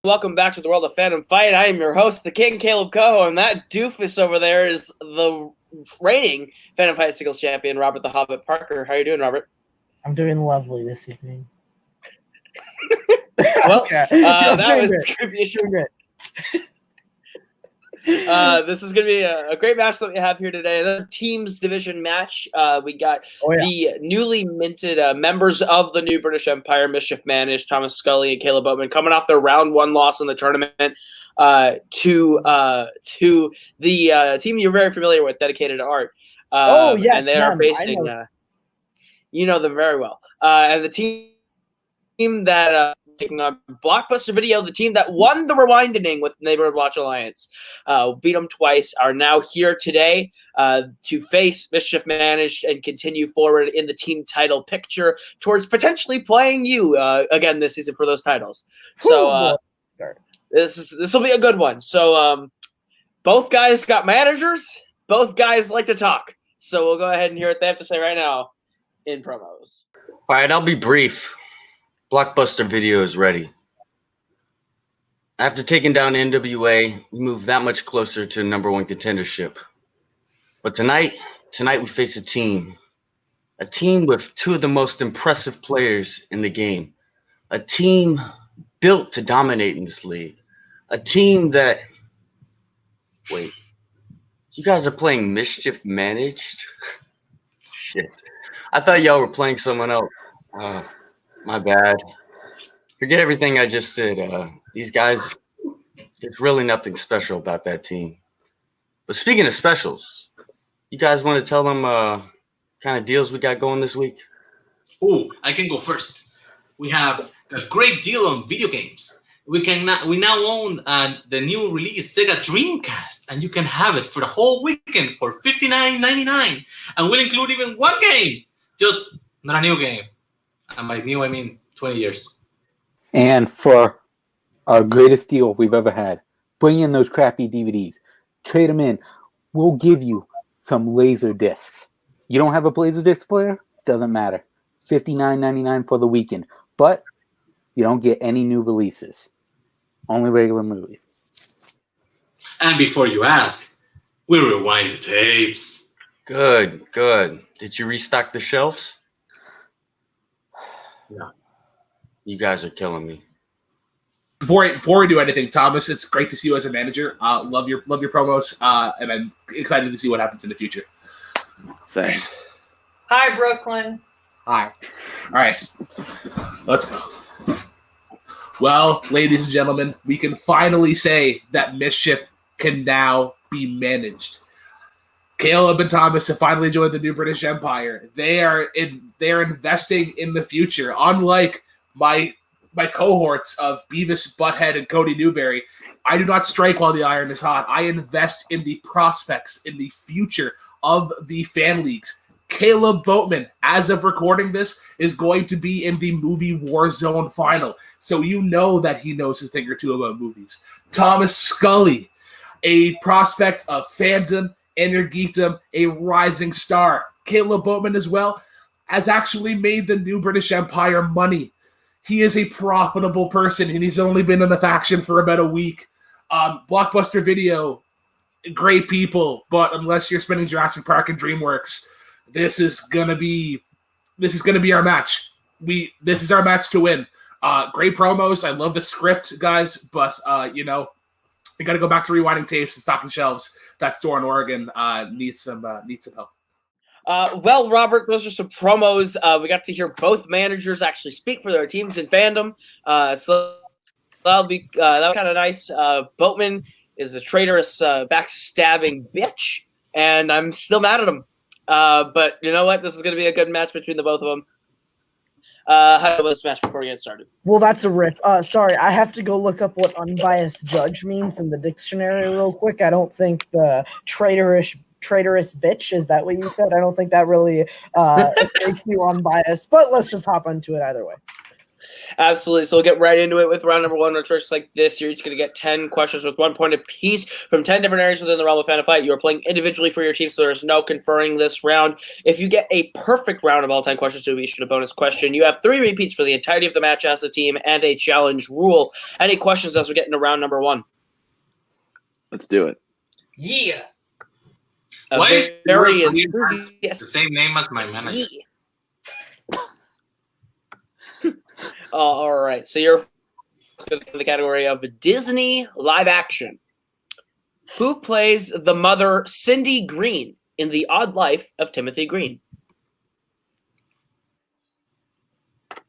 Welcome back to the World of Fandom Fight. I am your host, the King, Caleb Coho, and that doofus over there is the reigning Fandom Fight Singles Champion, Robert the Hobbit Parker. How are you doing, Robert? I'm doing lovely this evening. Well, Okay. that was creepy. This is going to be a great match that we have here today. The teams division match. We got the newly minted members of the new British Empire, Mischief managed Thomas Scully and Caleb Boatman, coming off their round 1 loss in the tournament to the team you're very familiar with, Dedicated Art. Yes, and they are facing. You know them very well, and the team that. Taking on Blockbuster Video, the team that won the Rewinding with Neighborhood Watch Alliance, beat them twice, are now here today to face Mischief Managed and continue forward in the team title picture towards potentially playing you again this season for those titles. So this will be a good one. So both guys got managers. Both guys like to talk. So we'll go ahead and hear what they have to say right now in promos. All right, I'll be brief. Blockbuster Video is ready. After taking down NWA, we moved that much closer to number 1 contendership. But tonight we face a team with 2 of the most impressive players in the game. A team built to dominate in this league. A team that... Wait. You guys are playing Mischief Managed? Shit. I thought y'all were playing someone else. My bad. Forget everything I just said. These guys, there's really nothing special about that team. But speaking of specials, you guys want to tell them kind of deals we got going this week? Oh, I can go first. We have a great deal on video games. We now own the new release Sega Dreamcast, and you can have it for the whole weekend for $59.99, and we'll include even one game, just not a new game. And by new, I mean 20 years. And for our greatest deal we've ever had, bring in those crappy DVDs. Trade them in. We'll give you some laser discs. You don't have a laser disc player? Doesn't matter. $59.99 for the weekend. But you don't get any new releases. Only regular movies. And before you ask, we'll rewind the tapes. Good. Did you restock the shelves? Yeah. You guys are killing me. Before we do anything, Thomas, it's great to see you as a manager. Love your promos, and I'm excited to see what happens in the future. Same. Hi, Brooklyn. Hi. All right. Let's go. Well, ladies and gentlemen, we can finally say that Mischief can now be managed. Caleb and Thomas have finally joined the new British Empire. They are investing in the future. Unlike my cohorts of Beavis, Butthead, and Cody Newberry, I do not strike while the iron is hot. I invest in the prospects, in the future of the fan leagues. Caleb Boatman, as of recording this, is going to be in the movie Warzone final. So you know that he knows a thing or two about movies. Thomas Scully, a prospect of fandom, Inner Geekdom, a rising star. Caleb Boatman as well has actually made the new British Empire money. He is a profitable person, and he's only been in the faction for about a week. Blockbuster Video, great people, but unless you're spending Jurassic Park and DreamWorks, this is gonna be our match. This is our match to win. Great promos. I love the script, guys, but we got to go back to rewinding tapes and stocking shelves. That store in Oregon needs some help. Well, Robert, those are some promos. We got to hear both managers actually speak for their teams in Fandom. So that was kind of nice. Boatman is a traitorous, backstabbing bitch, and I'm still mad at him. But you know what? This is going to be a good match between the both of them. How about this match before we get started? Well, that's a rip. Sorry, I have to go look up what unbiased judge means in the dictionary real quick. I don't think the traitorous bitch, is that what you said? I don't think that really makes you unbiased, but let's just hop into it either way. Absolutely. So we'll get right into it with round number one. It's just like this. You're each going to get 10 questions with 1 point apiece from 10 different areas within the realm of Fandom Fight. You are playing individually for your team, so there's no conferring this round. If you get a perfect round of all 10 questions, you'll be issued a bonus question. You have 3 repeats for the entirety of the match as a team and a challenge rule. Any questions as we get into round number one? Let's do it. Yeah. Why is very the enthusiastic. same name as my manager? All right. So you're in the category of Disney live action. Who plays the mother Cindy Green in The Odd Life of Timothy Green?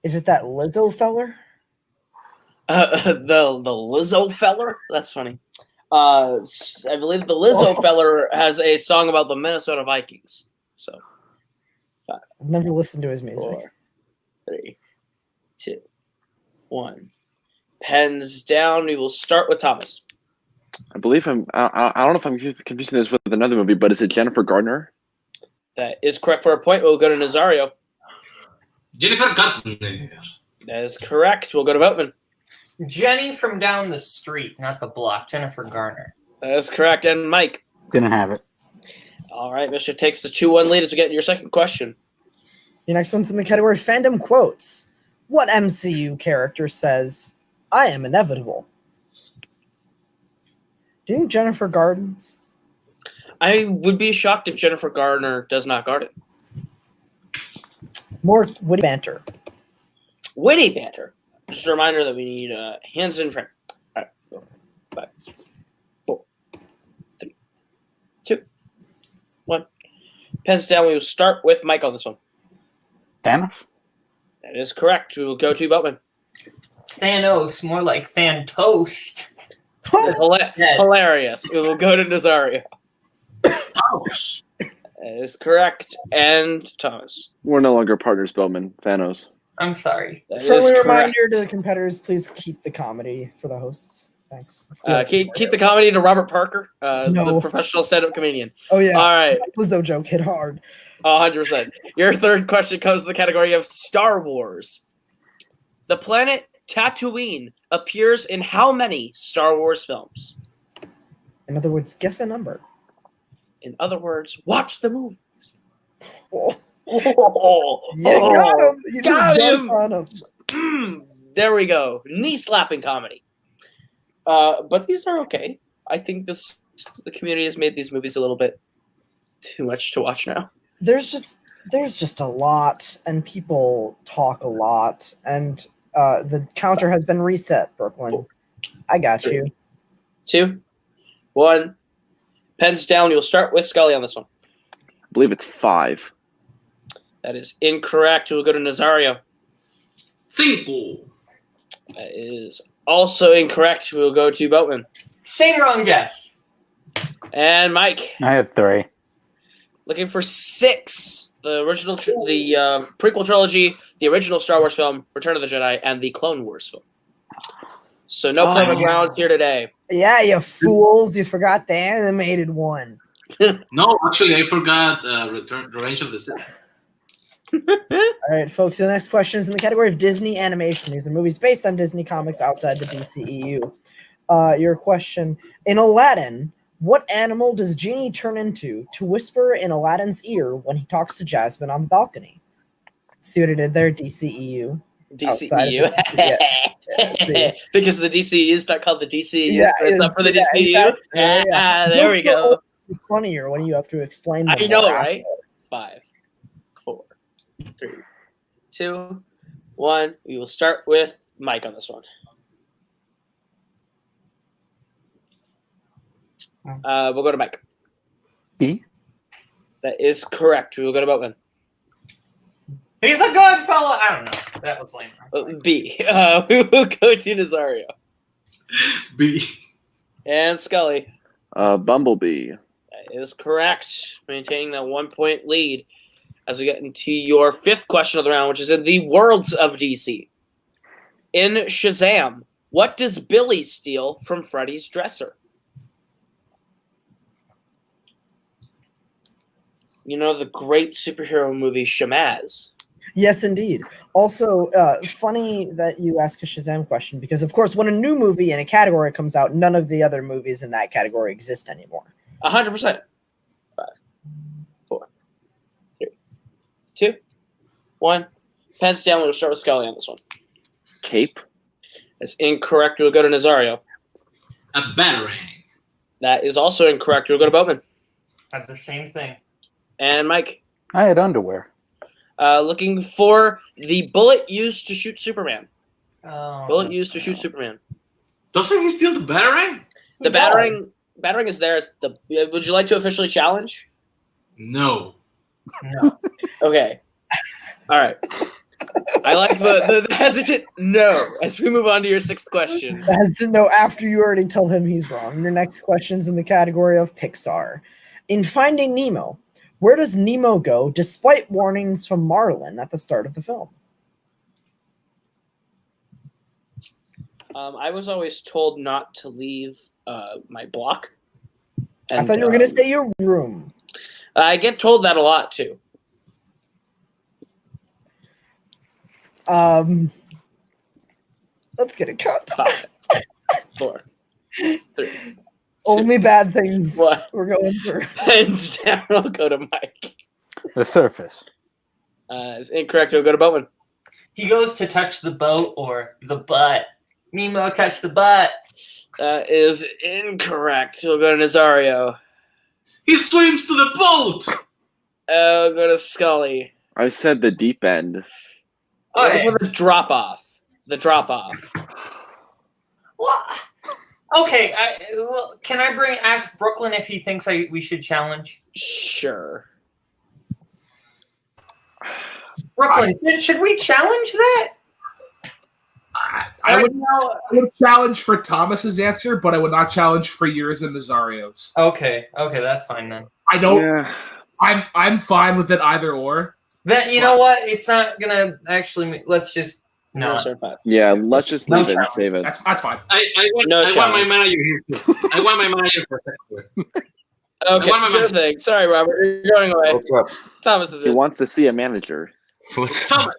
Is it that Lizzo feller? The Lizzo feller? That's funny. I believe the Lizzo feller has a song about the Minnesota Vikings. So, 5, I've never listened to his music. 4, 3, 2, 1. Pens down. We will start with Thomas. I believe I don't know if I'm confusing this with another movie, but is it Jennifer Gardner? That is correct for a point. We'll go to Nazario. Jennifer Garner. That is correct. We'll go to Boatman. Jenny from down the street, not the block. Jennifer Garner. That is correct. And Mike. Didn't have it. All right. Mischief takes the 2-1 lead as we get your second question. Your next one's in the category of Fandom Quotes. What MCU character says, "I am inevitable"? Do you think Jennifer Gardens? I would be shocked if Jennifer Gardner does not guard it. More witty banter. Witty banter. Just a reminder that we need hands in frame. All right. 5, 4, 3, 2, 1. Pens down. We will start with Mike on this one. Thanos? That is correct. We will go to Boatman. Thanos, more like Than Toast. Hilarious. We will go to Nazario. Ouch. That is correct. And Thomas. We're no longer partners, Bowman. Thanos. I'm sorry. That is Friendly correct. reminder to the competitors, please keep the comedy for the hosts. Thanks. Keep the comedy to Robert Parker, the No. professional stand-up comedian. Oh, yeah. All right. Lizzo joke hit hard. 100%. Your third question comes in the category of Star Wars. The planet Tatooine appears in how many Star Wars films? In other words, guess a number. In other words, watch the movies. Oh, Oh, you got him. You got just him. dunked on him. There we go. Knee-slapping comedy. But these are okay. I think the community has made these movies a little bit too much to watch now. There's just a lot, and people talk a lot, and the counter has been reset, Brooklyn. I got you. 2, 1. Pens down. You'll start with Scully on this one. I believe it's 5. That is incorrect. We'll go to Nazario. Cinco. That is also incorrect. We'll go to Boatman. Same wrong guess. And Mike. I had 3. Looking for 6. The original, the prequel trilogy, the original Star Wars film, Return of the Jedi, and the Clone Wars film. So no common ground here today. Yeah, you fools. You forgot the animated one. No, actually, I forgot Revenge of the Sith. All right, folks, the next question is in the category of Disney animation. These are movies based on Disney comics outside the DCEU. Your question, in Aladdin, what animal does Genie turn into to whisper in Aladdin's ear when he talks to Jasmine on the balcony? See what I did there, DCEU. DCEU. Yeah. Because the DCEU is not called the DCEU. Yeah, so it's not for the DCEU. exactly. Yeah. There we go. It's funnier when you have to explain them I know, more right? afterwards. 5, 4, 3, 2, 1. We will start with Mike on this one. We'll go to Mike. B? That is correct. We will go to Boatman. He's a good fellow. I don't know. That was lame. B. We will go to Nazario. B. And Scully. Bumblebee. That is correct. Maintaining that 1-point lead as we get into your 5th question of the round, which is in the worlds of DC. In Shazam, what does Billy steal from Freddy's dresser? You know the great superhero movie Shamaz? Yes, indeed. Also, funny that you ask a Shazam question because, of course, when a new movie in a category comes out, none of the other movies in that category exist anymore. 100%. 5, 4, 3, 2, 1. Pens down. We'll start with Scully on this one. Cape. That's incorrect. We'll go to Nazario. A batarang. That is also incorrect. We'll go to Boatman. Have the same thing. And Mike. I had underwear. Looking for the bullet used to shoot Superman. Oh, Bullet used to shoot Superman. Doesn't he steal the batarang? The battering is there. As the. Would you like to officially challenge? No. No. Okay. All right. I like the hesitant no. As we move on to your sixth question. As to know after you already told him he's wrong. Your next question's in the category of Pixar. In Finding Nemo, where does Nemo go despite warnings from Marlin at the start of the film? I was always told not to leave my block. I thought you were going to say your room. I get told that a lot too. Let's get a count. 5, 4, 3. Only bad things What? we're going for. Hands down. I'll go to Mike. The surface. It's incorrect. We'll go to Bowman. He goes to touch the boat or the butt. Nemo touch the butt. Is incorrect. We'll go to Nazario. He swims to the boat. We'll go to Scully. I said the deep end. Okay. We'll go to drop off. The drop off. What? Okay. Can I ask Brooklyn if he thinks we should challenge? Sure. Brooklyn, should we challenge that? I would challenge for Thomas's answer, but I would not challenge for yours and Nazario's. Okay, that's fine then. I don't. Yeah. I'm fine with it either or. Then you know what? It's not gonna actually. Let's just no. Yeah, let's just No leave it and challenge. save it. That's fine. I want my manager here too. I want my manager for a second. Okay, sure thing. Sorry, Robert. You're going away. What's up? Thomas is He in. wants to see a manager. Thomas,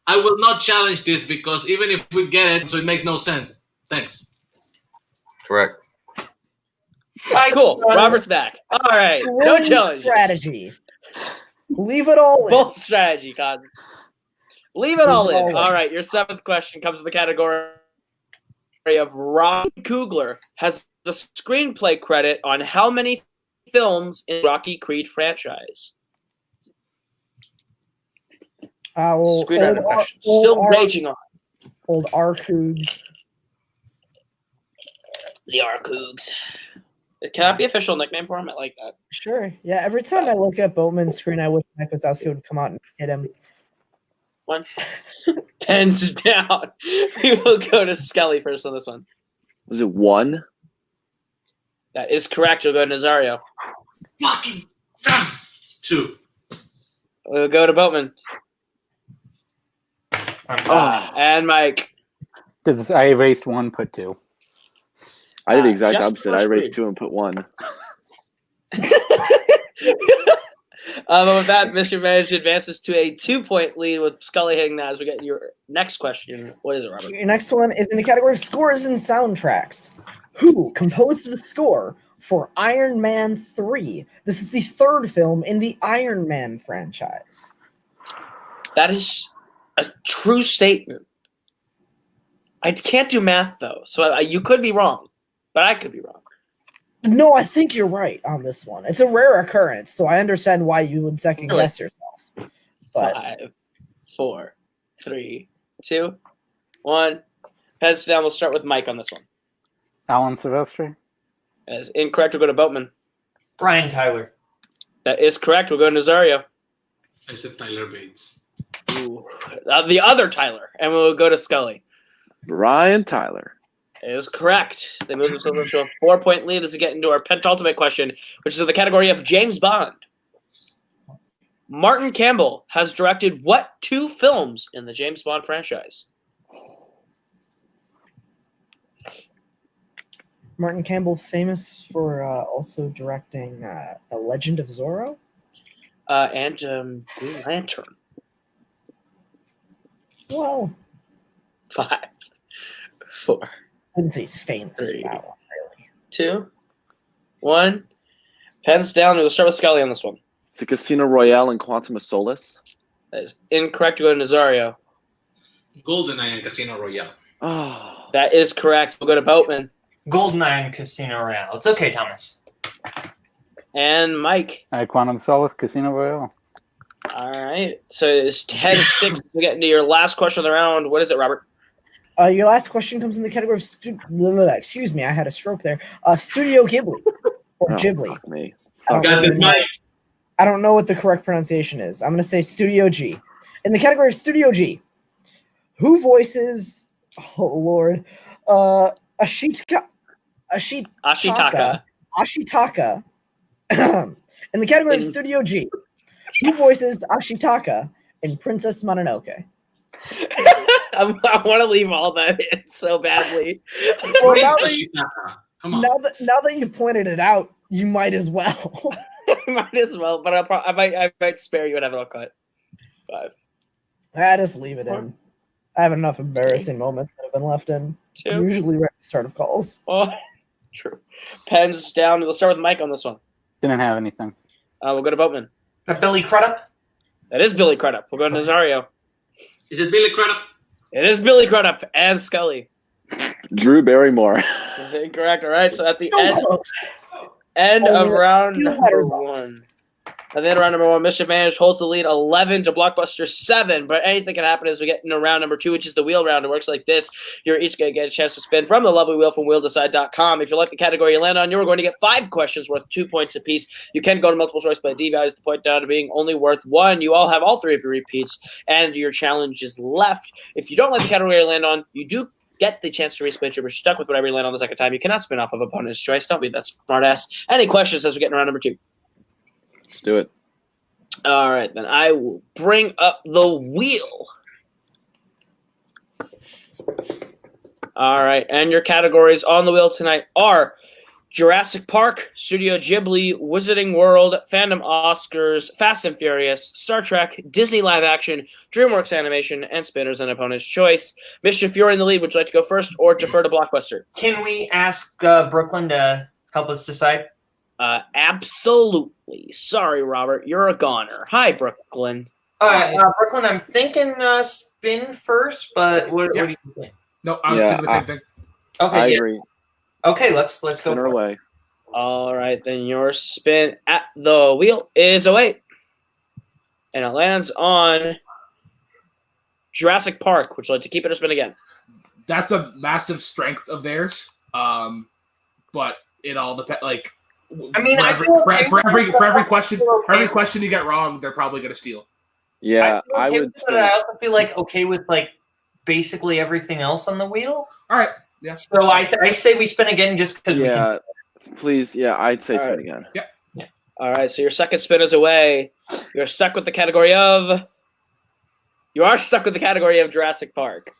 I will not challenge this because even if we get it, so it makes no sense. Thanks. Correct. Cool. Robert's back. All right. No challenges. Strategy. Leave it all in. Bold strategy, Con. Leave it all in. All right. Your seventh question comes to the category of Ron Coogler has a screenplay credit on how many films in the Rocky Creed franchise? Screenwriter question. Still raging on. Old R-Cougs. The R-Cougs. Can that be official nickname for him? I like that. Sure. Yeah, every time I look at Boatman's screen, I wish Mike Wazowski would come out and hit him. One. Pens down. We will go to Scully first on this one. Was it 1? That is correct. We'll go to Nazario. Fucking 2. We'll go to Boatman. And Mike. I erased 1, put 2. I did the exact just opposite. I erased 2 and put 1. But with that, Mischief managed advances to a 2-point lead with Scully hitting that as we get your next question. What is it, Robert? Your next one is in the category of scores and soundtracks. Who composed the score for Iron Man 3? This is the third film in the Iron Man franchise. That is a true statement. I can't do math, though, so you could be wrong, but I could be wrong. No, I think you're right on this one. It's a rare occurrence, so I understand why you would second guess yourself. But 5, 4, 3, 2, 1. Heads down. We'll start with Mike on this one. Alan Silvestri. That is incorrect. We'll go to Boatman. Brian Tyler. That is correct. We'll go to Nazario. I said Tyler Bates. Ooh. The other Tyler. And we'll go to Scully. Brian Tyler. Is correct. They move themselves into a 4-point lead as we get into our penultimate question, which is in the category of James Bond. Martin Campbell has directed what 2 films in the James Bond franchise? Martin Campbell, famous for also directing The Legend of Zorro? and Green Lantern. Well, 5, 4, Lindsay's famous for 3, that one, really. 2, 1. Pens down. We'll start with Scully on this one. It's a Casino Royale and Quantum of Solace. That is incorrect. Go to Nazario. GoldenEye and Casino Royale. Oh, That is correct. We'll go to Boatman. GoldenEye and Casino Royale. It's okay, Thomas. And Mike. Quantum Solace, Casino Royale. All right. So it's 10-6. We get into your last question of the round. What is it, Robert? Your last question comes in the category of excuse me, I had a stroke there. Studio Ghibli or Ghibli. fuck me. I don't Got really this, know. Mike. I don't know what the correct pronunciation is. I'm going to say Studio G. In the category of Studio G, who voices, oh Lord, Ashitaka. Ashitaka. In the category of Studio G, who voices Ashitaka in Princess Mononoke? I want to leave all that in so badly. Well, Come on. now that you've pointed it out, you might as well. Might as well, but I might spare you and have it all cut. 5, Just leave it in. I have enough embarrassing moments that have been left in. 2, Usually right at the start of calls. Oh, true. Pens down. We'll start with Mike on this one. Didn't have anything. We'll go to Boatman. Billy Crudup. That is Billy Crudup. We'll go to Nazario. Is it Billy Crudup? It is Billy Crudup and Scully. Drew Barrymore. Is incorrect. All right. So at the So end of Only round two number letters off. 1. At the end of round number 1, Mischief Managed holds the lead 11 to Blockbuster 7. But anything can happen as we get into round number 2, which is the wheel round. It works like this. You're each going to get a chance to spin from the lovely wheel from wheeldecide.com. If you like the category you land on, you're going to get 5 questions worth 2 points apiece. You can go to multiple choice, but it devalues the point down to being only worth 1. You all have all 3 of your repeats, and your challenge is left. If you don't like the category you land on, you do get the chance to respin. You're stuck with whatever you land on the second time. You cannot spin off of opponent's choice. Don't be that smartass. Any questions as we get into round number 2? Let's do it. All right, then I will bring up the wheel. All right, and your categories on the wheel tonight are Jurassic Park, Studio Ghibli, Wizarding World, Fandom Oscars, Fast and Furious, Star Trek, Disney Live Action, DreamWorks Animation, and Spinners and Opponent's Choice. Mischief, you're in the lead. Would you like to go first or defer to Blockbuster? Can we ask Brooklyn to help us decide? Absolutely. Sorry, Robert. You're a goner. Hi, Brooklyn. Brooklyn, I'm thinking spin first, but what do you think? No, I was thinking the same thing. Okay, I agree. Okay, let's go Spin her for it. away. All right, then your spin at the wheel is away. And it lands on Jurassic Park. Would you like to keep it or spin again? That's a massive strength of theirs. But it all depends. Like, I mean, for every question you get wrong, they're probably going to steal. Yeah, I okay would. with it, but I also feel like okay with like basically everything else on the wheel. All right. Yeah. So I say we spin again just because we can. Yeah, please. Yeah, I'd say All spin right. again. Yeah. All right, so your second spin is away. You're stuck with the category of... You are stuck with the category of Jurassic Park.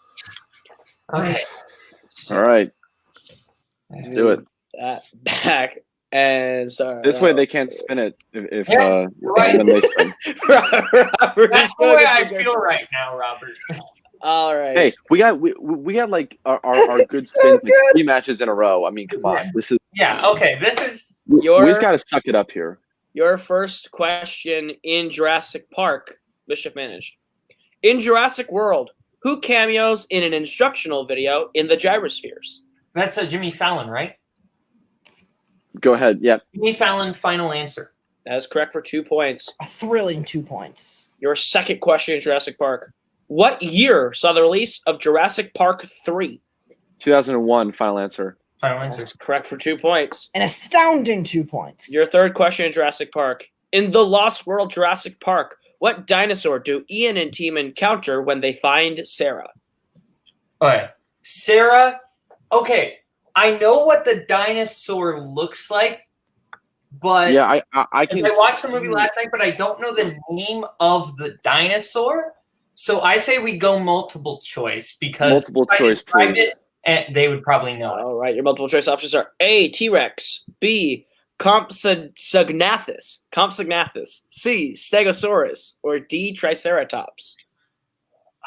Okay. So All right, let's do it. that back. And sorry. This way they can't spin it if Yeah, right. when they spin. Robert, That's the way I feel right now, Robert. All right. Hey, we got like our good spins like 3 matches in a row. I mean, come on, this is Yeah. Okay. This is. we just got to suck it up here. Your first question in Jurassic Park, Mischief Managed. In Jurassic World, who cameos in an instructional video in the gyrospheres? That's Jimmy Fallon, right? Go ahead. Yep. Jimmy Fallon. Final answer. That is correct for 2 points. A thrilling 2 points. Your second question in Jurassic Park. What year saw the release of Jurassic Park 3? 2001. Final answer. Final answer. That's correct for 2 points. An astounding 2 points. Your third question in Jurassic Park. In the Lost World Jurassic Park, what dinosaur do Ian and team encounter when they find Sarah? Okay. Sarah. Okay. I know what the dinosaur looks like, but Yeah, I can. I watched the see- movie last night, but I don't know the name of the dinosaur. So I say we go multiple choice because Multiple if I choice, described please. it, and they would probably know it. All right, your multiple choice options are A, T-Rex, B, Compsognathus, C. Stegosaurus, or D. Triceratops?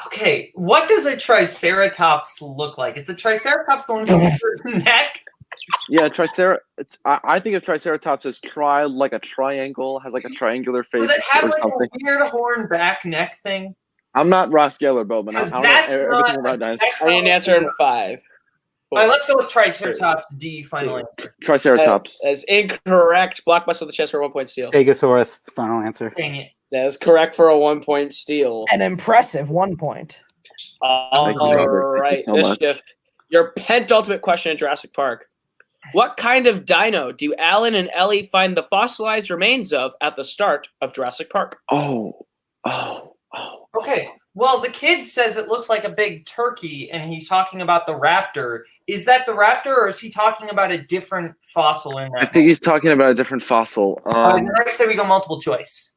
Okay, what does a Triceratops look like? Is the Triceratops the one with a short neck? Yeah, I think of Triceratops as like a triangle, has like a triangular face Does it have or like something. a weird horn back neck thing? I'm not Ross Geller, Bowman. I Because don't that's know not. everything about dinosaurs. That's I need an not answer in 5. All right, let's go with Triceratops D. Final answer. Triceratops. That is incorrect. Blockbuster with the chance for a 1 point steal. Stegosaurus. Final answer. Dang it. That is correct for a 1 point steal. An impressive 1 point. Thank you, Robert. All Thank you right, so much. Mischief. Your penultimate question in Jurassic Park. What kind of dino do Alan and Ellie find the fossilized remains of at the start of Jurassic Park? Oh. Okay. Well, the kid says it looks like a big turkey, and he's talking about the raptor. Is that the raptor, or is he talking about a different fossil in that? I think he's talking about a different fossil. Then I say we go multiple choice.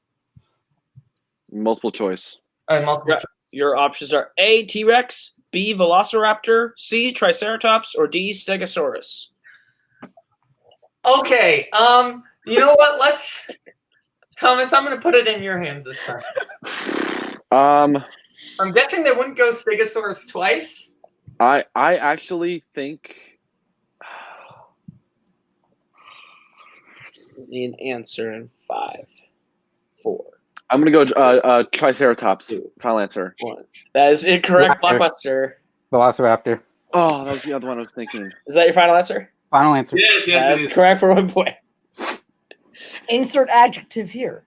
Multiple choice. Multiple choice. Your options are A. T-Rex, B. Velociraptor, C. Triceratops, or D. Stegosaurus. Okay. You know what? Thomas, I'm going to put it in your hands this time. I'm guessing they wouldn't go Stegosaurus twice. I actually think. Need an answer in 5, 4. I'm gonna go Triceratops. Final answer. 1. That is incorrect. Blockbuster. Velociraptor. Oh, that was the other one I was thinking. Is that your final answer? Final answer. Yes, That it is is. correct for 1 point. Insert adjective here.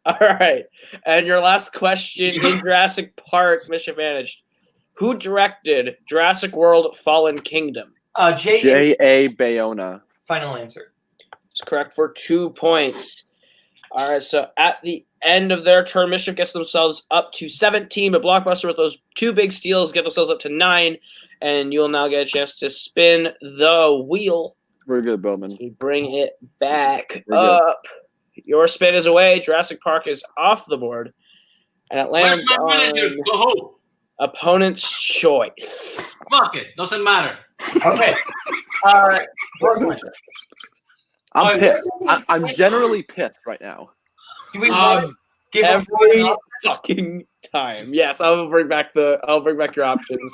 All right. And your last question in Jurassic Park, Mischief managed. Who directed Jurassic World Fallen Kingdom? J.A. Bayona. Final answer. It's correct for 2 points. All right, so at the end of their turn, Mischief gets themselves up to 17, but Blockbuster with those 2 big steals get themselves up to 9, and you'll now get a chance to spin the wheel. Very good, Bowman. To bring it back Very up. Your spin is away. Jurassic Park is off the board, and it lands Where's my manager? on Go home. opponent's choice. Fuck it. Doesn't matter. Okay. Brooklyn. I'm pissed. I'm generally pissed right now. Do we want to give Every them fucking time. Yes, I'll bring back your options.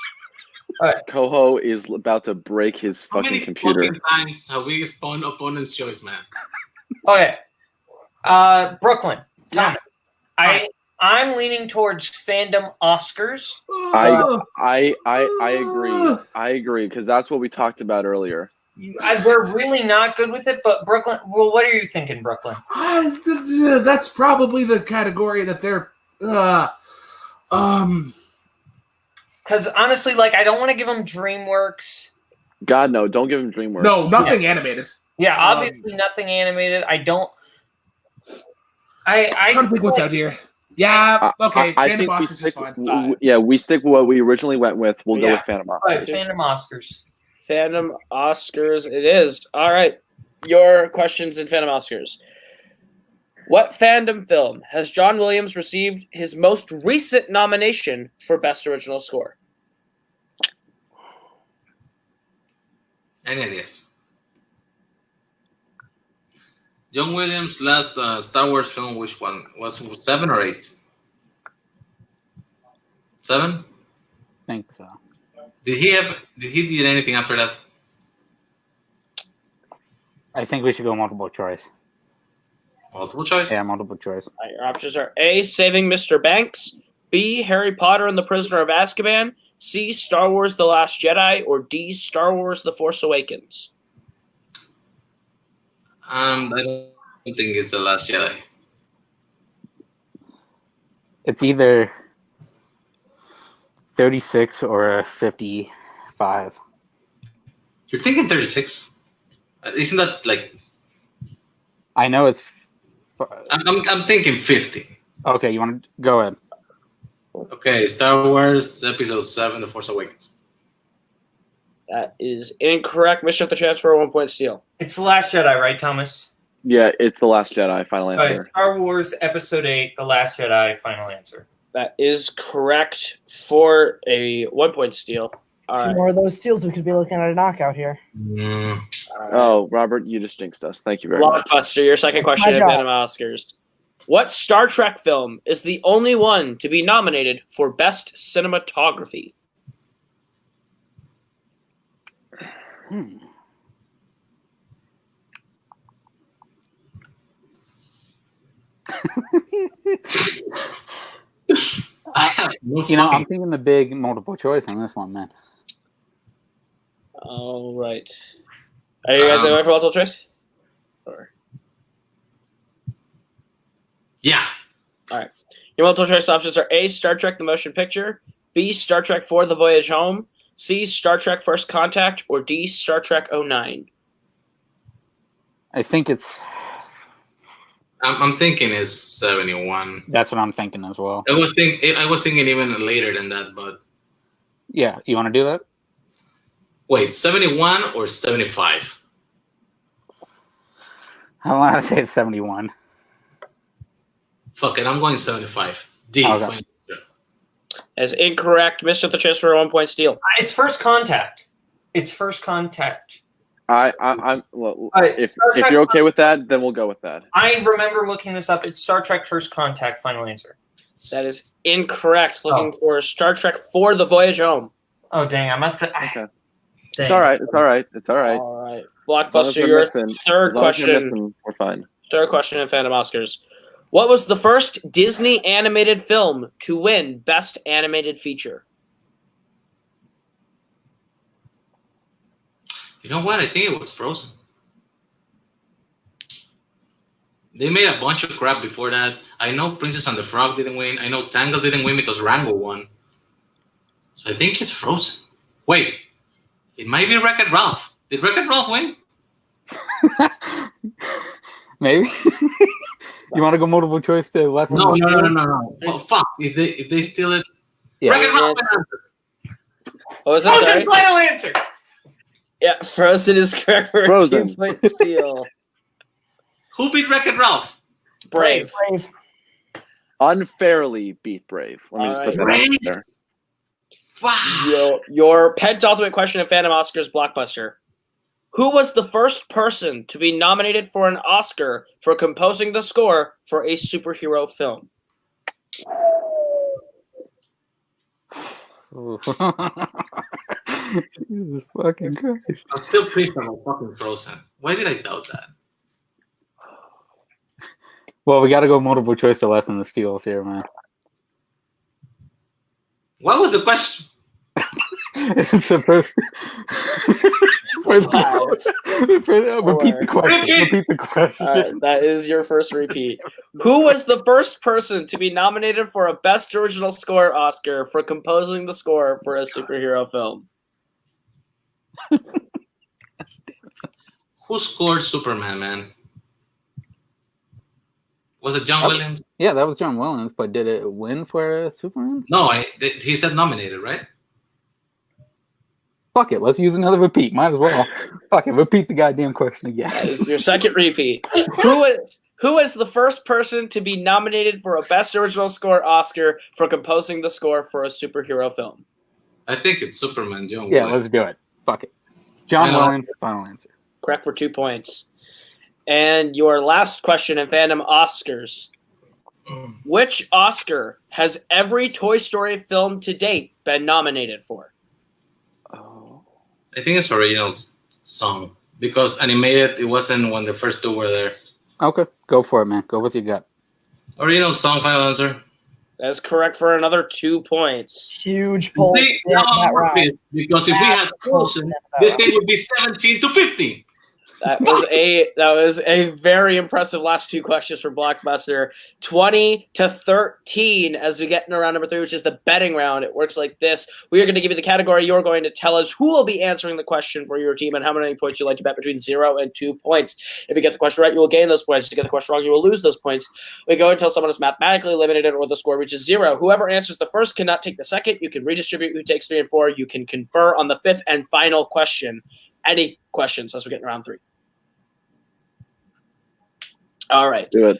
Coho is about to break his How fucking many computer. fucking times have we spawned opponent's choice, man? Okay. Brooklyn. Thomas. I'm leaning towards Fandom Oscars. I agree. I agree because that's what we talked about earlier. We're really not good with it, but Brooklyn. Well, what are you thinking, Brooklyn? That's probably the category that they're. Because honestly, I don't want to give them DreamWorks. God, no! Don't give him DreamWorks. No, nothing animated. Yeah, obviously nothing animated. I don't. I don't think what's out here. Yeah, okay. I think we stick. We stick with what we originally went with. We'll go with Phantom Oscars. All right, Fandom Oscars. Fandom Oscars it is. All right. Your questions in Fandom Oscars. What fandom film has John Williams received his most recent nomination for Best Original Score? Any ideas? John Williams' last Star Wars film, which one? Was 7 or 8? 7? I think so. Did he did anything after that? I think we should go multiple choice. Multiple choice? Yeah, multiple choice. Your options are A, Saving Mr. Banks, B, Harry Potter and the Prisoner of Azkaban, C, Star Wars The Last Jedi, or D, Star Wars The Force Awakens. I don't think it's The Last Jedi. It's either 36 or 55. You're thinking 36? Isn't that I know it's. I'm thinking 50. Okay, you want to go ahead? Okay, Star Wars Episode 7, The Force Awakens. That is incorrect. Mischief the chance for a 1 point steal. It's The Last Jedi, right, Thomas? Yeah, it's The Last Jedi. Final All right, answer. Star Wars Episode 8, The Last Jedi, final answer. That is correct for a 1 point steal. All A few right. more of those steals, we could be looking at a knockout here. Mm, All right. Oh, Robert, you just jinxed us. Thank you very much. Blockbuster, your second That's question my at job. Fandom Oscars. What Star Trek film is the only one to be nominated for Best Cinematography? I have no You know, I'm fucking- thinking the big multiple choice on this one, man. All right. Are you guys ready for multiple choice? Or... Yeah. Your multiple choice options are A, Star Trek the Motion Picture, B, Star Trek 4 The Voyage Home, C, Star Trek First Contact, or D, Star Trek 09. I think it's. I'm thinking it's 71. That's what I'm thinking as well. I was thinking even later than that, but Yeah, you want to do that? wait, 71 or 75? I want to say it's 71. Fuck it, I'm going 75. D. Okay. Final answer. That's incorrect. Mischief the chance for a 1 point steal. It's First Contact. It's First Contact. Well, Alright, if Star Trek- you're okay with that, then we'll go with that. I remember looking this up. It's Star Trek First Contact. Final answer. That is incorrect. Looking for Star Trek 4 The Voyage Home. Oh dang! I must have. Okay. Dang. It's all right. It's all right. It's all right. All right. As long as Blockbuster, we're your missing- third as long as we're question. missing, we're fine. Third question in Fandom Oscars. What was the first Disney animated film to win Best Animated Feature? You know what? I think it was Frozen. They made a bunch of crap before that. I know Princess and the Frog didn't win. I know Tangled didn't win because Rango won. So I think it's Frozen. Wait, it might be Wreck-It Ralph. Did Wreck-It Ralph win? Maybe. You want to go multiple choice to less? than No. the- Oh, fuck! If they steal it, Yeah. Wreck-It Ralph. What was that? Sorry. Frozen. Final answer. Yeah, Frozen is correct for a Frozen. 2 point steal. Who beat Wreck-It Ralph? Brave. Brave. Unfairly beat Brave. Let me just put that out Brave? there. Fuck! Your penultimate question in Fandom Oscars Blockbuster. Who was the first person to be nominated for an Oscar for composing the score for a superhero film? Jesus fucking Christ. I'm still pissed on fucking Frozen. Why did I doubt that? Well, we got to go multiple choice to lessen the steals here, man. What was the question? It's the first. Repeat the question. Repeat the question. All right, that is your first repeat. Who was the first person to be nominated for a Best Original Score Oscar for composing the score for a superhero film? Who scored Superman, man? Was it John Williams? Yeah, that was John Williams, but did it win for Superman? No, he said nominated, right? Fuck it, let's use another repeat. Might as well. Fuck it, repeat the goddamn question again. Your second repeat. Who was the first person to be nominated for a Best Original Score Oscar for composing the score for a superhero film? I think it's Superman, John Yeah, Williams. let's do it. Fuck it. John Final Williams, final answer. Correct for 2 points. And your last question in Fandom Oscars. Which Oscar has every Toy Story film to date been nominated for? I think it's original song because animated it wasn't when the first two were there. Okay, go for it, man. Go with your gut. Original song, final answer. That's correct for another 2 points. Huge pull. See, Yeah, now I'm that round. pissed because if we had Frozen, this thing would be 17-15. That was a very impressive last two questions for Blockbuster. 20-13 as we get into round number 3, which is the betting round. It works like this. We are going to give you the category. You're going to tell us who will be answering the question for your team and how many points you'd like to bet between 0 and 2 points. If you get the question right, you will gain those points. If you get the question wrong, you will lose those points. We go until someone is mathematically eliminated or the score reaches 0. Whoever answers the first cannot take the second. You can redistribute who takes 3 and 4. You can confer on the 5th and final question. Any questions as we get in round 3? All right. Let's do it.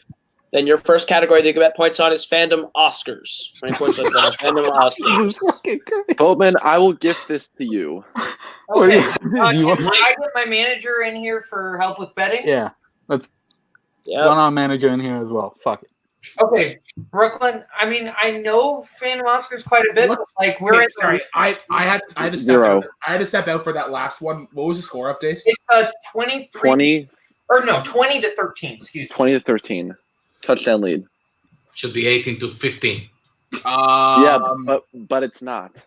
Then your first category that you can bet points on is Fandom Oscars. How many points on Fandom Oscars? Boatman, I will gift this to you. Okay. You Can want- I get my manager in here for help with betting? Yeah, let's Yep. run our manager in here as well. Fuck it. Okay, Brooklyn. I mean, I know Phantom Oscars quite a bit. But like we're Okay, in sorry, I had to step Zero. out. I had to step out for that last one. What was the score update? It's 23 20, or no 20 to 13. Excuse me. 20 to 13. Touchdown lead. Should be 18 to 15. Yeah, but it's not.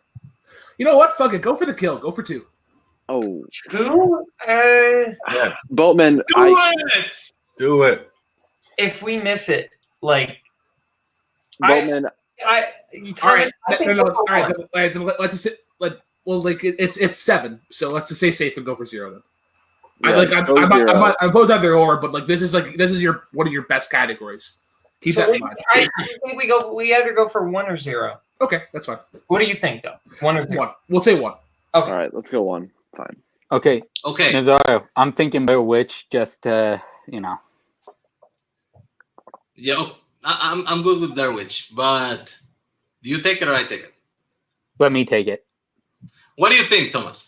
You know what? Fuck it. Go for the kill. Go for 2. Oh, Who? Yeah, Boatman, do it. If we miss it, like Boatman, I All tell right, me, I think no, we'll go all right. one. Then let's just it's 7. So let's just say safe and go for 0 then. yeah, go zero. I'm opposed either or, but like this is your one of your best categories. Keep So that in mind. I think we either go for 1 or 0. Okay, that's fine. What do you think though? 1 or 0? 1. We'll say 1. All Okay. right, let's go 1. Fine. Okay, Okay. Nazario, I'm thinking Blair Witch. Just you know, Yeah, I'm good with Blair Witch, but do you take it or I take it? let me take it. What do you think, Thomas?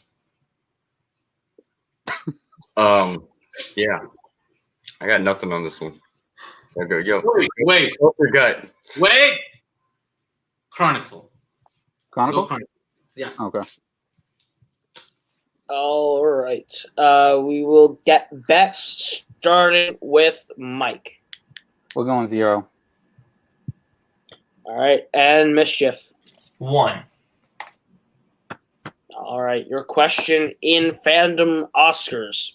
Yeah, I got nothing on this one. Okay, yo, Wait. go for gut. Wait. Chronicle. Chronicle. Go Chronicle. Yeah. Okay. All right. We will get bets starting with Mike. We're going 0. All right, and Mischief. 1. All right, your question in Fandom Oscars.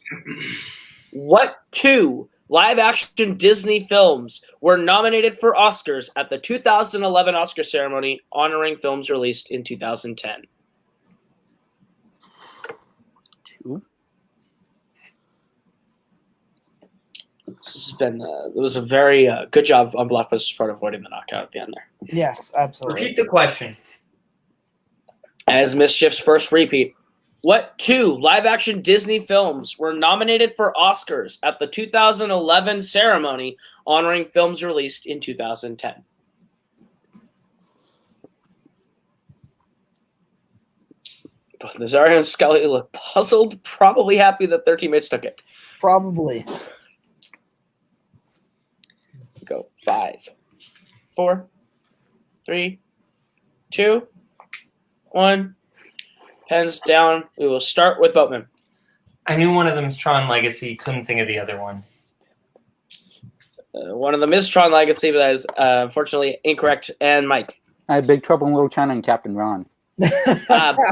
What 2 live-action Disney films were nominated for Oscars at the 2011 Oscar ceremony honoring films released in 2010? 2. This has been it was a very good job on Blockbuster's part avoiding the knockout at the end there. Yes, absolutely. Repeat the question. As Mischief's first repeat, what 2 live-action Disney films were nominated for Oscars at the 2011 ceremony honoring films released in 2010? Both Nazario and Scully look puzzled, probably happy that their teammates took it. Probably. Go 5, 4, 3, 2, 1. Pens down. We will start with Boatman. I knew one of them is Tron Legacy. Couldn't think of the other one. One of them is Tron Legacy, but that is unfortunately incorrect. And Mike. I had Big Trouble in Little China and Captain Ron.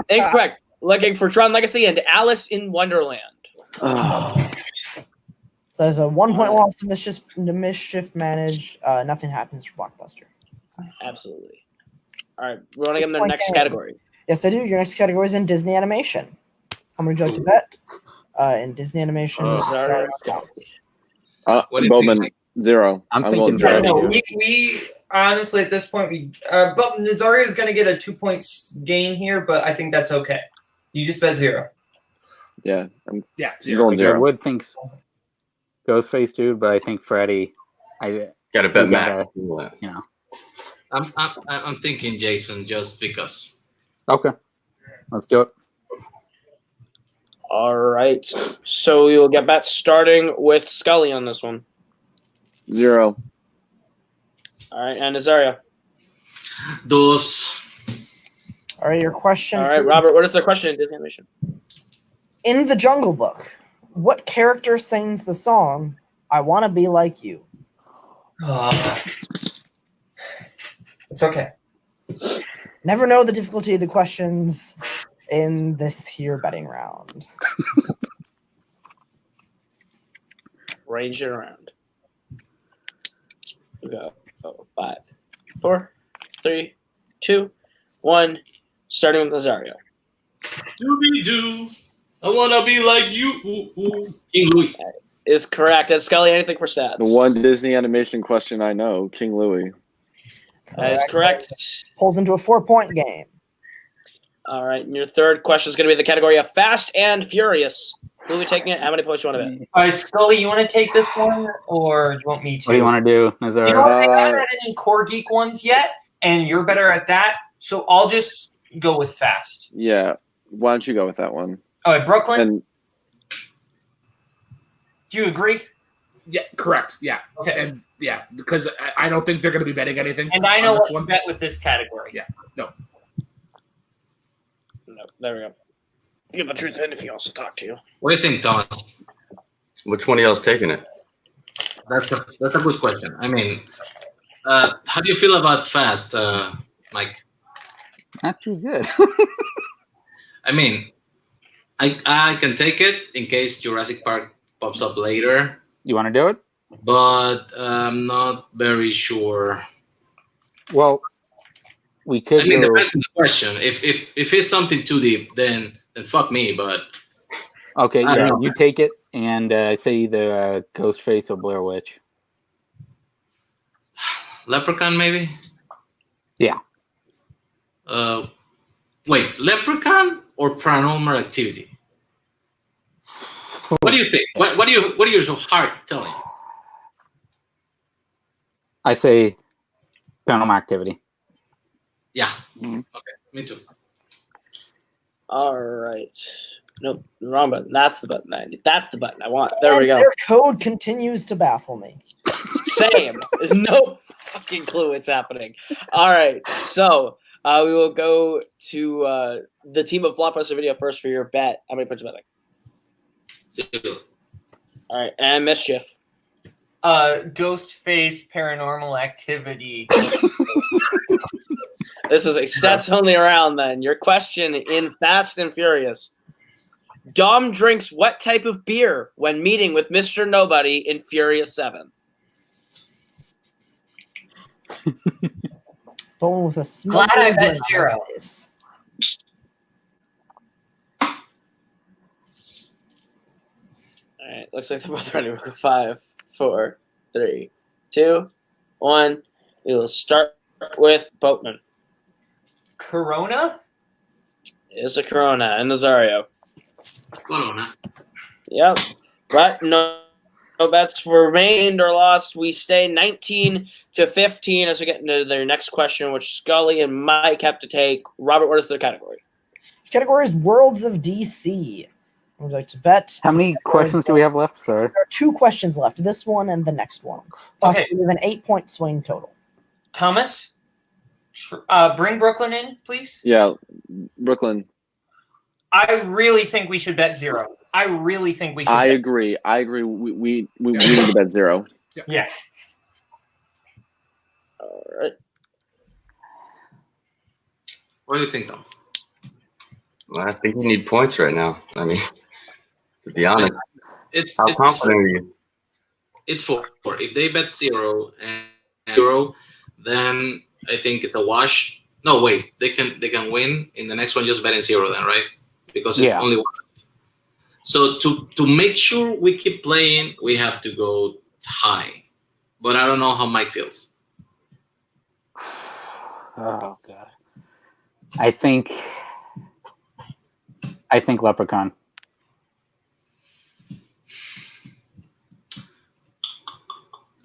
Incorrect. Looking for Tron Legacy and Alice in Wonderland. So there's a 1 point loss to Mischief managed. Nothing happens for Blockbuster. Absolutely. All right. We want to give them their 6-point next game. category. Yes, I do. Your next category is in Disney animation. How many would you like to bet? In Disney animation, Nazario. counts. What do you Boatman, think? 0. I'm going thinking I 0. don't know. We honestly at this point but Nazario is going to get a 2 points gain here, but I think that's okay. You just bet 0. Yeah, I'm Yeah, going I 0. would think Ghostface dude, but I think Freddy. Gotta bet We Mac. You know. I'm thinking Jason just because. Okay. Let's do it. All right. So we will get back starting with Scully on this one. 0. All right. And Nazario. Dos. All right, your question. All right, Robert. What is the question in Disney animation? In the Jungle Book, what character sings the song "I Want to Be Like You"? It's okay. Never know the difficulty of the questions in this here betting round. Range it around. We go 5, 4, 3, 2, 1. Starting with Nazario. Dooby-doo. I want to be like you. King Louis. Is correct. And Scully, anything for stats? The one Disney animation question I know, King Louis. That is correct. Pulls into a 4-point game. All right. And your third question is going to be the category of Fast and Furious. Who are we taking it? How many points you want to bet? All right, Scully, you want to take this one, or do you want me to? What do you want to do, Nazar? You know what? They haven't had any core geek ones yet, and you're better at that. So I'll just go with fast. Yeah. Why don't you go with that one? All right, Brooklyn. And Do you agree? Yeah, correct. Yeah. Okay. And yeah, because I don't think they're going to be betting anything. And I know on what this to one. bet with this category. Yeah. No. No, there we go. Give the truth in if he wants to talk to you. What do you think, Thomas? Which one of y'all's taking it? That's a good question. I mean, how do you feel about Fast, Mike? Not too good. I mean, I can take it in case Jurassic Park pops up later, You want to do it? but I'm not very sure. Well, we could. I mean, go- depends on the question. If it's something too deep, then fuck me. But Okay, I don't yeah, know. you take it and say either Ghostface or Blair Witch. Leprechaun, maybe. Yeah. Wait, Leprechaun or Paranormal Activity? What do you think? What do your heart telling you? I say Paranormal Activity. Yeah. Mhm. Okay, me too. All right. Nope, wrong button. That's the button. That's the button I want. There we And go. Their code continues to baffle me. Same. No fucking clue what's happening. All right. So we will go to the team of Blockbuster Video first for your bet. How many points are betting? 0. All right. And Mischief. Ghostface Paranormal Activity. This is a stats only round then. Your question in Fast and Furious. Dom drinks what type of beer when meeting with Mr. Nobody in Furious 7? Bone with a Glad I smuggling bet zero. eyes. All right. Looks like they're both ready. We'll go 5, 4, 3, 2, 1. We will start with Boatman. Corona? Is a Corona and Nazario. Corona. Yep. But no bets were made or lost. We stay 19-15 as we get into their next question, which Scully and Mike have to take. Robert, what is their category? Category is Worlds of DC. Would you like to bet? How many questions do we have left, sir? There are 2 questions left. This one and the next one. Possibly with an 8-point swing total. Thomas? Bring Brooklyn in, please. yeah, Brooklyn. I really think we should bet 0. I really think we should I bet. agree. We need to bet 0. Yeah. All right. What do you think, Tom? Well, I think you need points right now. I mean, to be honest, It's how confident are you? It's 4. If they bet 0 and 0, then I think it's a wash. No, wait, they can win in the next one. Just betting 0, then, right? Because it's Yeah. only 1. So to make sure we keep playing, we have to go high. But I don't know how Mike feels. Oh god. I think Leprechaun.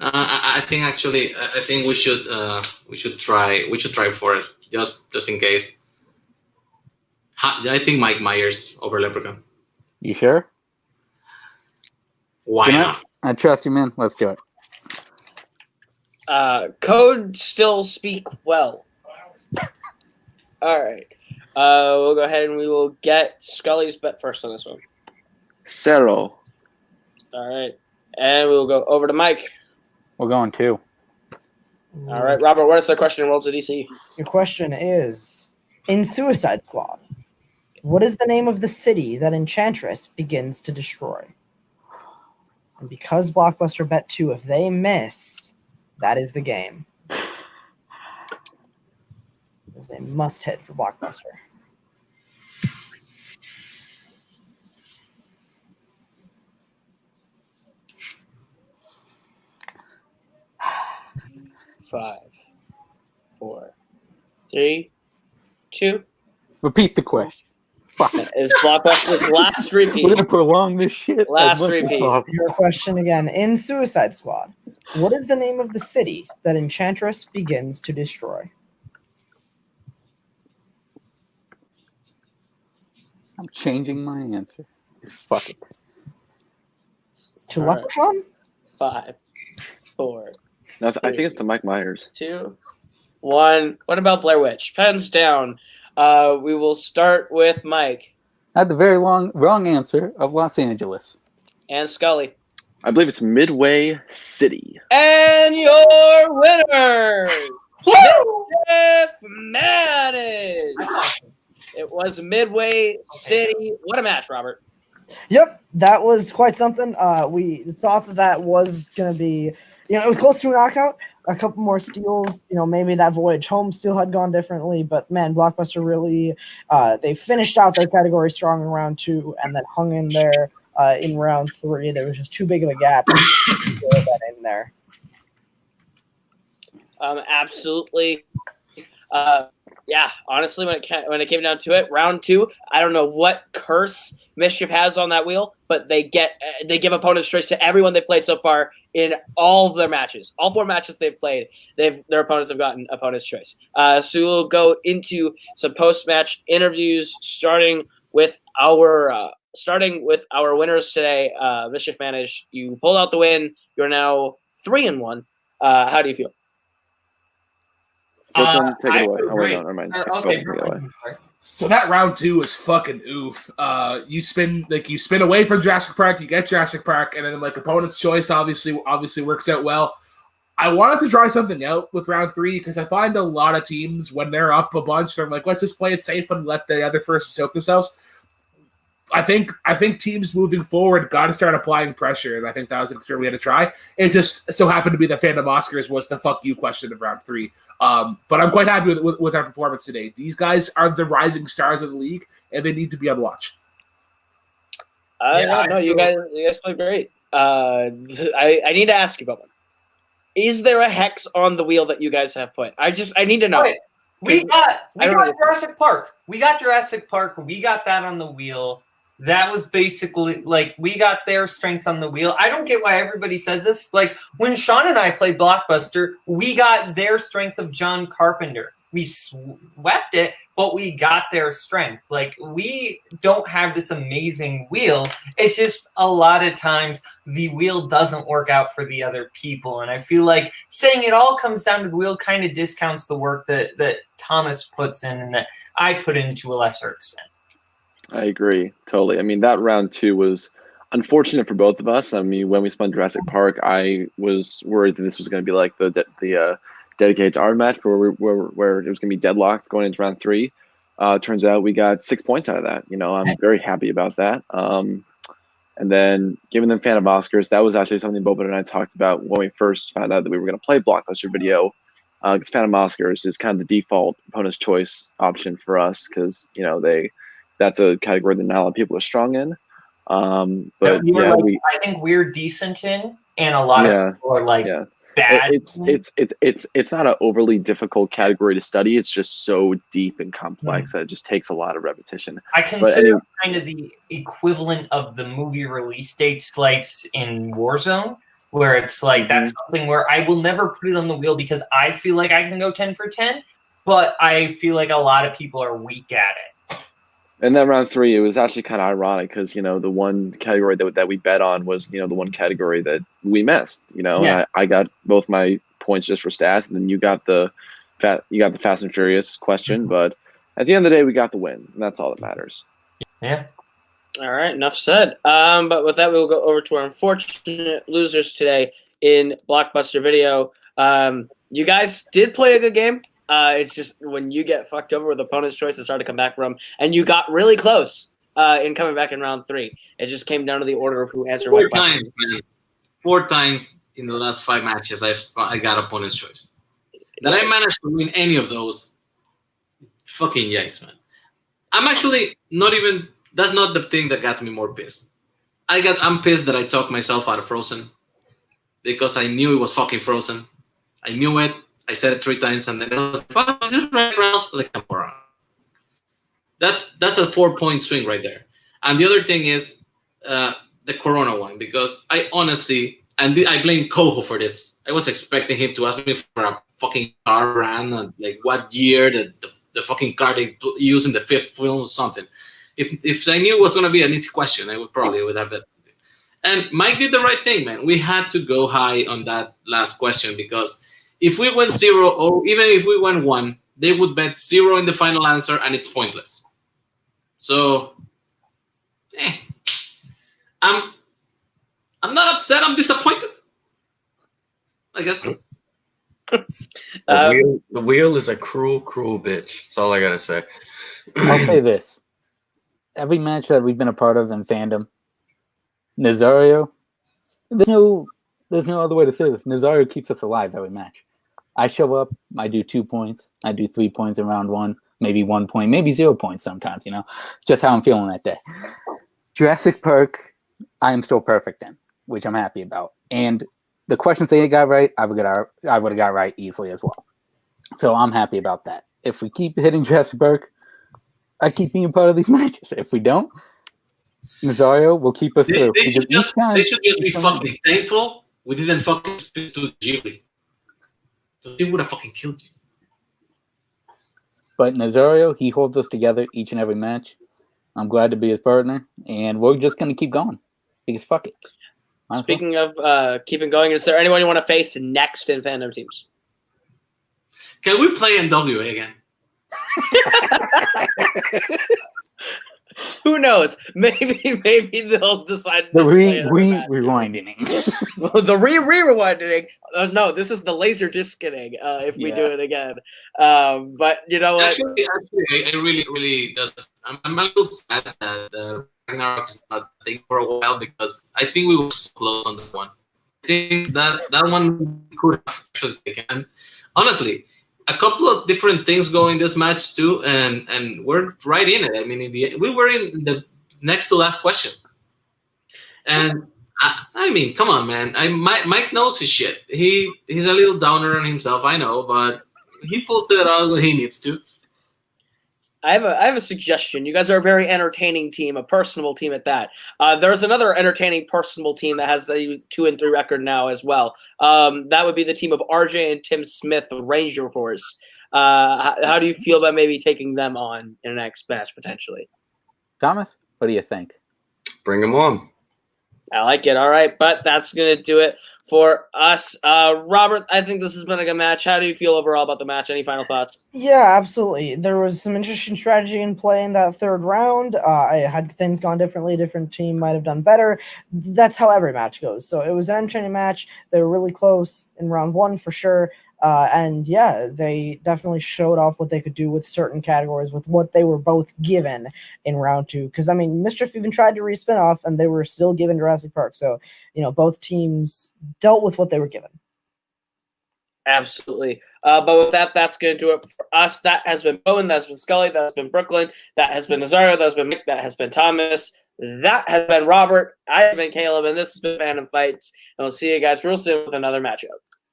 I think actually, I think we should try for it just in case. I think Mike Myers over Leprechaun. You sure? Why You know, not? I trust you, man. Let's do it. Code still speak well. All right. We'll go ahead and we will get Scully's bet first on this one. 0. All right. And we will go over to Mike. We're going 2. All right, Robert, what is the question in Worlds of DC? Your question is, in Suicide Squad, what is the name of the city that Enchantress begins to destroy? And because Blockbuster bet 2, if they miss, that is the game. It's a must hit for Blockbuster. Five, 4, 3, 2. Repeat the question. Fuck. Is Blockbuster's last repeat. We're gonna prolong this shit. Last as much as repeat. possible. Your question again. In Suicide Squad, what is the name of the city that Enchantress begins to destroy? I'm changing my answer. Fuck it. To All right. Leprechaun? 5, 4, No, I think it's to Mike Myers. 2, 1. What about Blair Witch? Pens down. We will start with Mike I had the very wrong answer of Los Angeles. and Scully. I believe it's Midway City. And your winner, Mischief managed. It was Midway City. What a match, Robert. Yep, that was quite something. We thought that was going to be, it was close to a knockout. A couple more steals, maybe that voyage home still had gone differently. But, man, Blockbuster really, they finished out their category strong in round 2 and then hung in there in round 3. There was just too big of a gap to get that in there. Absolutely. Yeah, honestly, when it came down to it, round 2, I don't know what curse Mischief has on that wheel, but they give opponent's choice to everyone they played so far in all of their matches. All 4 matches they've played, their opponents have gotten opponent's choice. So we'll go into some post-match interviews, starting with our winners today. Mischief managed. You pulled out the win. You're now 3-1. How do you feel? Brooklyn, take it away. feel Oh, wait, great. no, never mind. Okay, Brooklyn, take it away. Brooklyn. So that round 2 is fucking oof. You spin away from Jurassic Park, you get Jurassic Park, and then opponent's choice obviously works out well. I wanted to try something out with round 3 because I find a lot of teams when they're up a bunch, they're like, let's just play it safe and let the other person choke themselves. I think teams moving forward got to start applying pressure, and I think that was an experiment we had to try. It just so happened to be that Fandom Oscars was the fuck you question of round 3. But I'm quite happy with our performance today. These guys are the rising stars of the league, and they need to be on watch. You guys played great. I need to ask you about one. Is there a hex on the wheel that you guys have put? I need to know. Okay. We got Jurassic Park. We got Jurassic Park. We got that on the wheel. That was basically we got their strengths on the wheel. I don't get why everybody says this. When Sean and I played Blockbuster, we got their strength of John Carpenter. We swept it, but we got their strength. We don't have this amazing wheel. It's just a lot of times the wheel doesn't work out for the other people. And I feel like saying it all comes down to the wheel kind of discounts the work that Thomas puts in and that I put in to a lesser extent. I agree, totally. I mean, that round 2 was unfortunate for both of us. I mean, when we spun Jurassic Park, I was worried that this was going to be like the dedicated to our match where it was going to be deadlocked going into round 3. Turns out we got 6 points out of that. I'm very happy about that. And then giving them Phantom Oscars, that was actually something Boba and I talked about when we first found out that we were going to play Blockbuster Video. Because Phantom Oscars is kind of the default opponent's choice option for us because, that's a category that not a lot of people are strong in. But I think we're decent in, and a lot of people are bad. It's not an overly difficult category to study. It's just so deep and complex that it just takes a lot of repetition. I consider kind of the equivalent of the movie release date slides in Warzone, where it's that's something where I will never put it on the wheel because I feel like I can go 10 for 10, but I feel like a lot of people are weak at it. And then round 3, it was actually kind of ironic because, the one category that we bet on was, the one category that we missed, and I got both my points just for stats, and then you got the Fast and Furious question. But at the end of the day, we got the win, and that's all that matters. Yeah. All right, enough said. But with that, we will go over to our unfortunate losers today in Blockbuster Video. You guys did play a good game. It's just when you get fucked over with opponent's choice, it's hard to come back from. And you got really close in coming back in round 3. It just came down to the order of who answered what question. 4 times in the last 5 matches, I got opponent's choice. That I managed to win any of those, fucking yikes, man. I'm actually not even. That's not the thing that got me more pissed. I'm pissed that I talked myself out of Frozen because I knew it was fucking Frozen. I knew it. I said it 3 times, and then I was like, "Is it right, Ralph?" Like, I'm around. That's a 4-point swing right there. And the other thing is the Corona one, because I honestly, and I blame Koho for this. I was expecting him to ask me for a fucking car brand, and like what year the fucking car they used in the 5th film or something. If I knew it was gonna be an easy question, I would have it. And Mike did the right thing, man. We had to go high on that last question, because if we went 0, or even if we went 1, they would bet 0 in the final answer, and it's pointless. So, I'm not upset. I'm disappointed, I guess. The wheel is a cruel, cruel bitch. That's all I gotta say. I'll say this: every match that we've been a part of in Fandom, Nazario, there's no other way to say this. Nazario keeps us alive every match. I show up, I do 2 points, I do 3 points in round 1, maybe 1 point, maybe 0 points sometimes, you know. It's just how I'm feeling that day. Jurassic Park, I am still perfect in, which I'm happy about. And the questions they got right, I would have got right easily as well. So I'm happy about that. If we keep hitting Jurassic Park, I keep being part of these matches. If we don't, Nazario will keep us through. They should just be fucking thankful we didn't fucking speak to Ghibli. He would have fucking killed you. But Nazario, he holds us together each and every match. I'm glad to be his partner, and we're just going to keep going. Because fuck it. Speaking of keeping going, is there anyone you want to face next in Fandom teams? Can we play NWA again? Who knows? Maybe they'll decide. The rewinding. The rewinding. No, this is the laser discing. If we do it again, but you know what? Actually, I really does. I'm a little sad that Ragnarok is not a thing for a while, because I think we were so close on that one. I think that one could have actually taken. And honestly, a couple of different things go in this match too, and we're right in it. I mean, we were in the next to last question, and I mean, come on, man. Mike knows his shit. He's a little downer on himself, I know, but he pulls it out when he needs to. I have a suggestion. You guys are a very entertaining team, a personable team at that. There's another entertaining, personable team that has a 2-3 record now as well. That would be the team of RJ and Tim Smith, the Ranger Force. How do you feel about maybe taking them on in the next match potentially? Thomas, what do you think? Bring them on. I like it. All right, but that's going to do it for us. Robert, I think this has been a good match. How do you feel overall about the match? Any final thoughts? Yeah, absolutely. There was some interesting strategy in play in that 3rd round. Had things gone differently, a different team might have done better. That's how every match goes. So it was an entertaining match. They were really close in round 1 for sure. And yeah, they definitely showed off what they could do with certain categories with what they were both given in round 2. Because, I mean, Mischief even tried to re-spin off, and they were still given Jurassic Park. So, you know, both teams dealt with what they were given. Absolutely. But with that, that's going to do it for us. That has been Bowen. That has been Scully. That has been Brooklyn. That has been Nazario. That has been Mick. That has been Thomas. That has been Robert. I have been Caleb, and this has been Fandom Fights. And we'll see you guys real soon with another matchup.